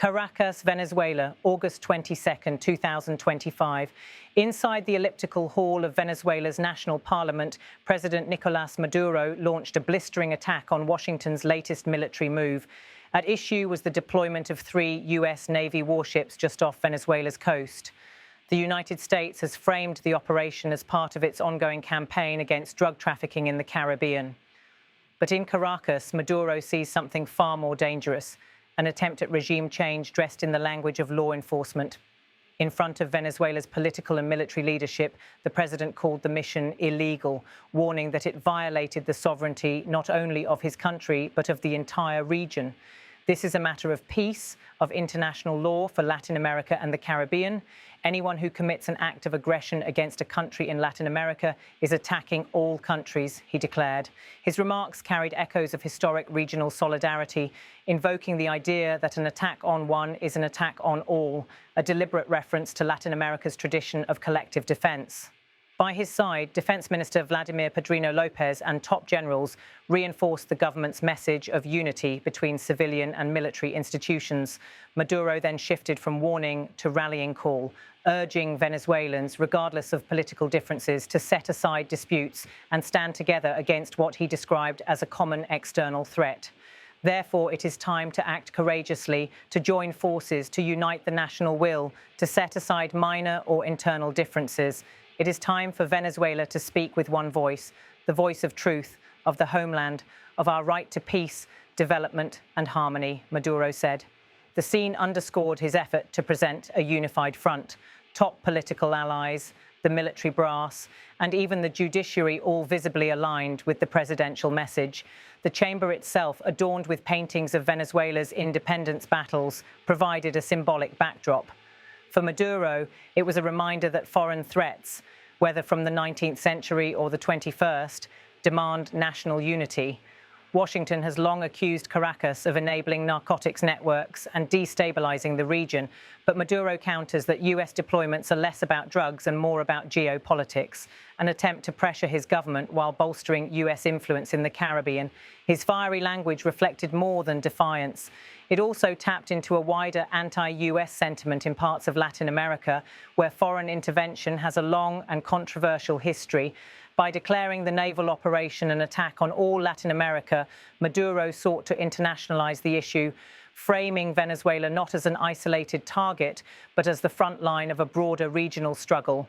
Caracas, Venezuela, August 22, 2025. Inside the elliptical hall of Venezuela's national parliament, President Nicolás Maduro launched a blistering attack on Washington's latest military move. At issue was the deployment of 3 U.S. Navy warships just off Venezuela's coast. The United States has framed the operation as part of its ongoing campaign against drug trafficking in the Caribbean. But in Caracas, Maduro sees something far more dangerous: an attempt at regime change dressed in the language of law enforcement. In front of Venezuela's political and military leadership, the president called the mission illegal, warning that it violated the sovereignty not only of his country, but of the entire region. This is a matter of peace, of international law for Latin America and the Caribbean. Anyone who commits an act of aggression against a country in Latin America is attacking all countries, he declared. His remarks carried echoes of historic regional solidarity, invoking the idea that an attack on one is an attack on all, a deliberate reference to Latin America's tradition of collective defense. By his side, Defense Minister Vladimir Padrino Lopez and top generals reinforced the government's message of unity between civilian and military institutions. Maduro then shifted from warning to rallying call, urging Venezuelans, regardless of political differences, to set aside disputes and stand together against what he described as a common external threat. Therefore, it is time to act courageously, to join forces, to unite the national will, to set aside minor or internal differences. It is time for Venezuela to speak with one voice, the voice of truth, of the homeland, of our right to peace, development and harmony, Maduro said. The scene underscored his effort to present a unified front. Top political allies, the military brass, and even the judiciary all visibly aligned with the presidential message. The chamber itself, adorned with paintings of Venezuela's independence battles, provided a symbolic backdrop. For Maduro, it was a reminder that foreign threats, whether from the 19th century or the 21st, demand national unity. Washington has long accused Caracas of enabling narcotics networks and destabilizing the region, but Maduro counters that US deployments are less about drugs and more about geopolitics, an attempt to pressure his government while bolstering US influence in the Caribbean. His fiery language reflected more than defiance. It also tapped into a wider anti-US sentiment in parts of Latin America, where foreign intervention has a long and controversial history. By declaring the naval operation an attack on all Latin America, Maduro sought to internationalize the issue, framing Venezuela not as an isolated target, but as the front line of a broader regional struggle.